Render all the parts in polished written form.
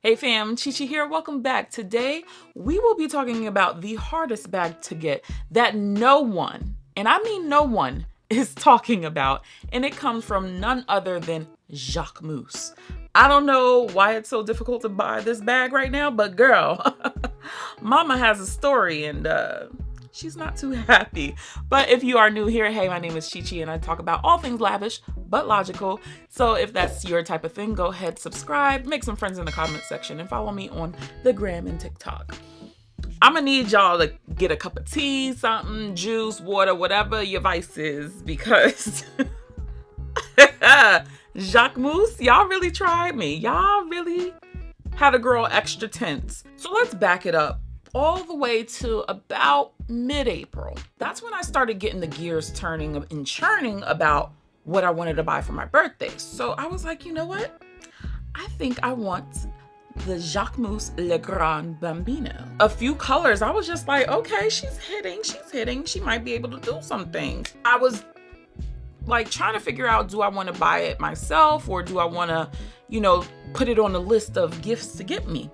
Hey fam, Chi here. Welcome back. Today, we will be talking about the hardest bag to get that no one, and I mean no one, is talking about. And it comes from none other than Jacquemus. I don't know why it's so difficult to buy this bag right now, but girl, mama has a story and she's not too happy. But if you are new here, hey, my name is Chi and I talk about all things lavish but logical. So if that's your type of thing, go ahead, subscribe, make some friends in the comment section, and follow me on the gram and TikTok. I'm gonna need y'all to get a cup of tea, something, juice, water, whatever your vice is, because Jacquemus, y'all really tried me. Y'all really had a girl extra tense. So let's back it up all the way to about mid-April. That's when I started getting the gears turning and churning about what I wanted to buy for my birthday. So I was like, you know what? I think I want the Jacquemus Le Grand Bambino. A few colors, I was just like, okay, she's hitting. She might be able to do something. I was like trying to figure out, do I want to buy it myself or do I want to, put it on the list of gifts to get me?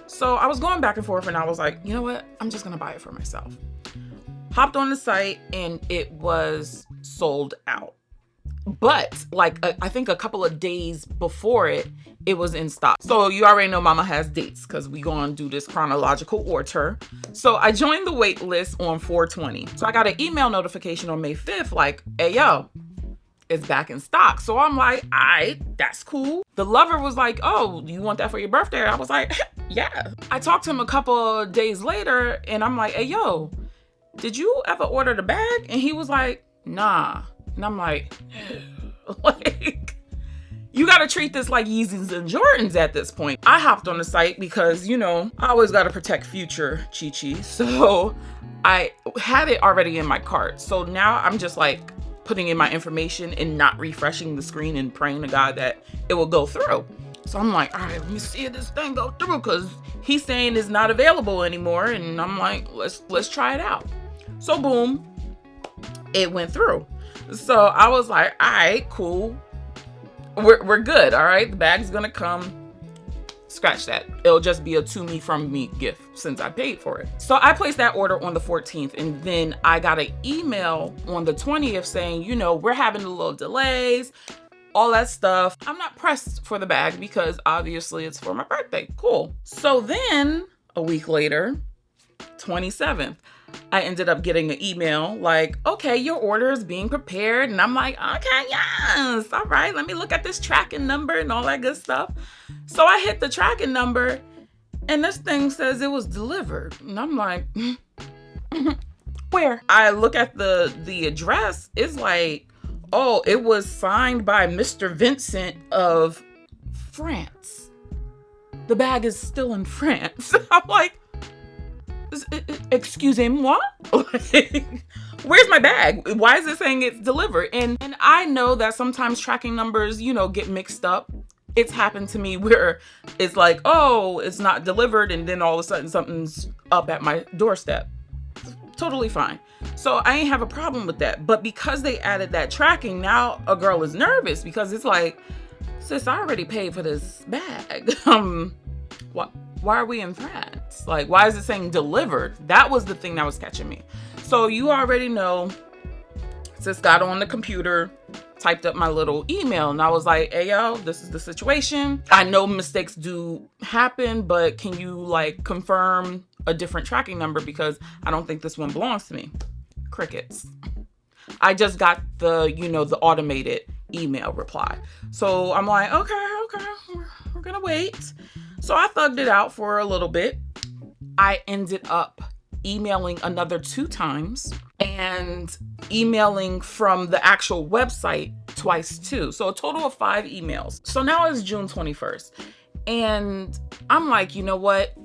So I was going back and forth and I was like, you know what? I'm just going to buy it for myself. Hopped on the site and it was sold out. But I think a couple of days before it was in stock. So you already know mama has dates because we gonna do this chronological order. So I joined the wait list on 4/20. So I got an email notification on May 5th like, hey yo, it's back in stock. So I'm like, all right, that's cool. The lover was like, oh, you want that for your birthday? I was like, yeah. I talked to him a couple of days later and I'm like, hey yo, did you ever order the bag? And he was like, nah. And I'm like, you gotta treat this like Yeezys and Jordans at this point. I hopped on the site because, I always gotta protect future Chi. So I had it already in my cart. So now I'm just like putting in my information and not refreshing the screen and praying to God that it will go through. So I'm like, all right, let me see if this thing go through because he's saying it's not available anymore. And I'm like, let's try it out. So boom, it went through. So I was like, all right, cool. We're good, all right? The bag's gonna come. Scratch that. It'll just be a to me from me gift since I paid for it. So I placed that order on the 14th and then I got an email on the 20th saying, we're having a little delays, all that stuff. I'm not pressed for the bag because obviously it's for my birthday. Cool. So then a week later, 27th, I ended up getting an email like, okay, your order is being prepared. And I'm like, okay, yes. All right, let me look at this tracking number and all that good stuff. So I hit the tracking number and this thing says it was delivered. And I'm like, where? I look at the address. It's like, oh, it was signed by Mr. Vincent of France. The bag is still in France. I'm like, excusez-moi? Where's my bag? Why is it saying it's delivered? And I know that sometimes tracking numbers, get mixed up. It's happened to me where it's like, oh, it's not delivered. And then all of a sudden something's up at my doorstep. Totally fine. So I ain't have a problem with that. But because they added that tracking, now a girl is nervous because it's like, sis, I already paid for this bag. What? Why are we in France? Like, why is it saying delivered? That was the thing that was catching me. So you already know, sis got on the computer, typed up my little email, and I was like, hey, yo, this is the situation. I know mistakes do happen, but can you confirm a different tracking number because I don't think this one belongs to me? Crickets. I just got the automated email reply. So I'm like, okay, we're gonna wait. So I thugged it out for a little bit. I ended up emailing another 2 times and emailing from the actual website twice too. So a total of 5 emails. So now it's June 21st. And I'm like, you know what?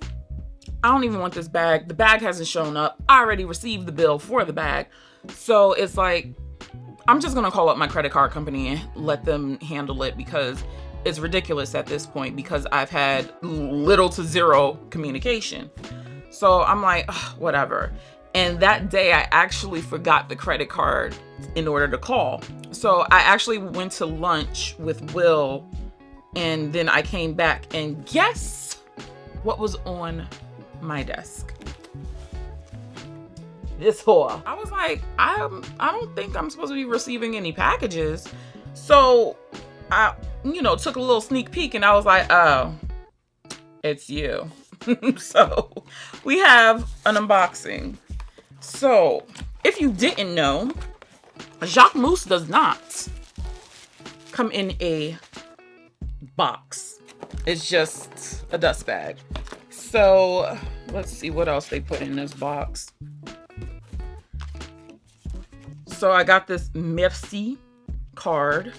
I don't even want this bag. The bag hasn't shown up. I already received the bill for the bag. So it's like, I'm just gonna call up my credit card company and let them handle it because it's ridiculous at this point because I've had little to zero communication. So I'm like, whatever. And that day I actually forgot the credit card in order to call. So I actually went to lunch with Will and then I came back and guess what was on my desk. This whore. I was like, I don't think I'm supposed to be receiving any packages. So I, took a little sneak peek and I was like, oh, it's you. So we have an unboxing. So if you didn't know, Jacquemus does not come in a box. It's just a dust bag. So let's see what else they put in this box. So I got this merci card,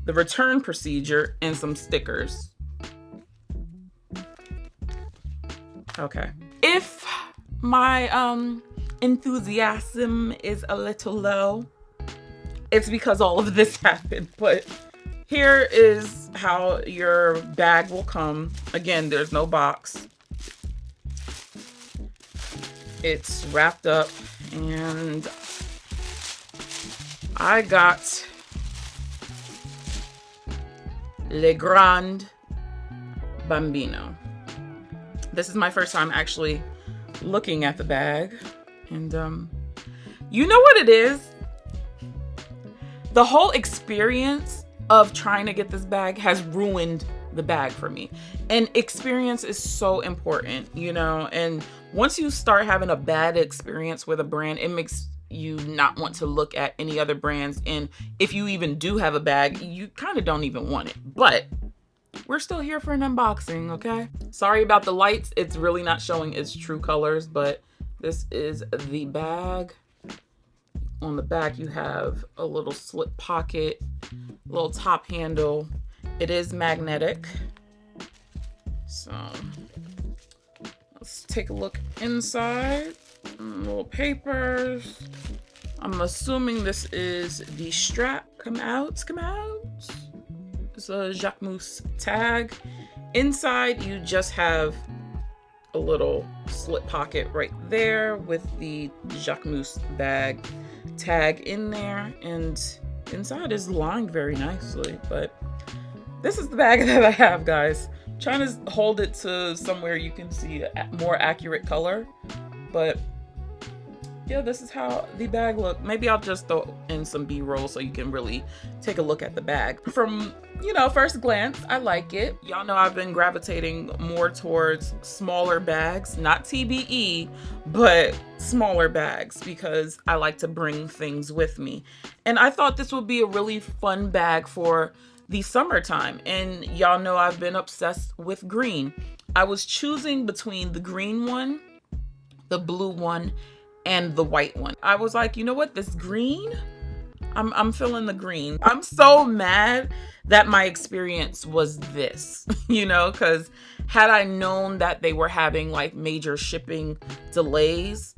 the return procedure, and some stickers. Okay. If my enthusiasm is a little low, it's because all of this happened. But here is how your bag will come. Again, there's no box. It's wrapped up, and I got Le Grand Bambino. This is my first time actually looking at the bag. And you know what it is? The whole experience of trying to get this bag has ruined the bag for me. And experience is so important, and once you start having a bad experience with a brand, it makes you not want to look at any other brands. And if you even do have a bag, you kind of don't even want it. But we're still here for an unboxing, okay? Sorry about the lights. It's really not showing its true colors, but this is the bag. On the back, you have a little slip pocket, little top handle. It is magnetic. So let's take a look inside. Little papers. I'm assuming this is the strap. Come out. It's a Jacquemus tag. Inside, you just have a little slip pocket right there with the Jacquemus bag tag in there, and inside is lined very nicely. But this is the bag that I have, guys. I'm trying to hold it to somewhere you can see a more accurate color, but yeah, this is how the bag look. Maybe I'll just throw in some B-roll so you can really take a look at the bag. From, first glance, I like it. Y'all know I've been gravitating more towards smaller bags, not TBE, but smaller bags, because I like to bring things with me. And I thought this would be a really fun bag for the summertime. And y'all know I've been obsessed with green. I was choosing between the green one, the blue one, and the white one. I was like, you know what, this green, I'm feeling the green. I'm so mad that my experience was this, because had I known that they were having like major shipping delays,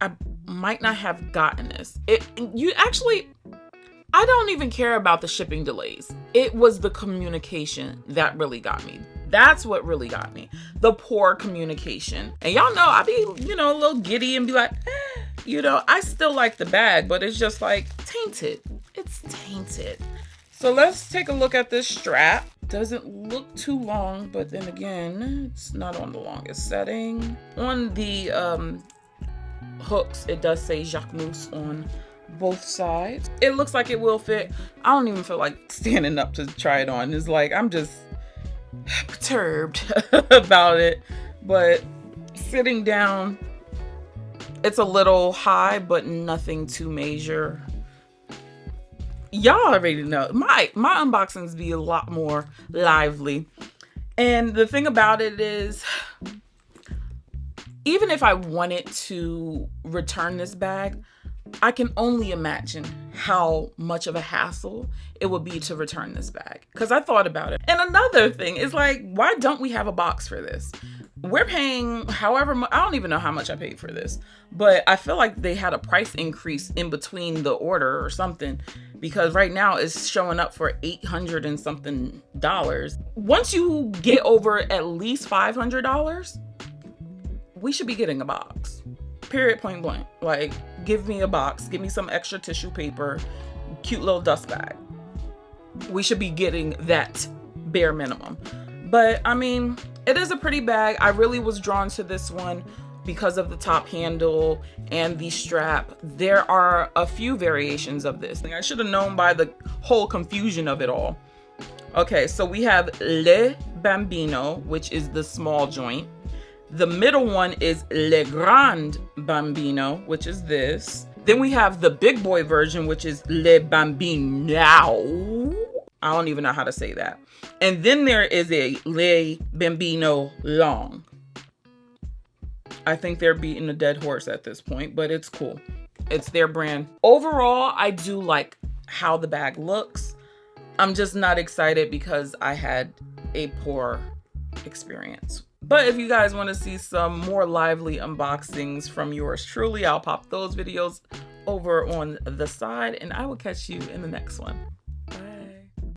I might not have gotten this. I don't even care about the shipping delays. It was the communication that really got me. That's what really got me. The poor communication. And y'all know I be, a little giddy and be like, I still like the bag, but it's just like tainted. It's tainted. So let's take a look at this strap. Doesn't look too long, but then again, it's not on the longest setting. On the hooks, it does say Jacquemus on both sides. It looks like it will fit. I don't even feel like standing up to try it on. It's like I'm just perturbed about it, but sitting down, it's a little high, but nothing too major. Y'all already know my unboxings be a lot more lively. And the thing about it is, even if I wanted to return this bag, I can only imagine how much of a hassle it would be to return this bag, because I thought about it. And another thing is, like, why don't we have a box for this? We're paying however much. I don't even know how much I paid for this, but I feel like they had a price increase in between the order or something, because right now it's showing up for $800 and something. Once you get over at least $500, we should be getting a box. Period, point blank. Like, give me a box, give me some extra tissue paper, cute little dust bag. We should be getting that bare minimum. But I mean, It is a pretty bag. I really was drawn to this one because of the top handle and the strap. There are a few variations of this. I should have known by the whole confusion of it all. Okay, so we have Le Bambino, which is the small joint. The middle one is Le Grand Bambino, which is this. Then we have the big boy version, which is Le Bambino. I don't even know how to say that. And then there is a Le Bambino Long. I think they're beating a dead horse at this point, but it's cool. It's their brand. Overall, I do like how the bag looks. I'm just not excited because I had a poor experience. But if you guys want to see some more lively unboxings from yours truly, I'll pop those videos over on the side, and I will catch you in the next one.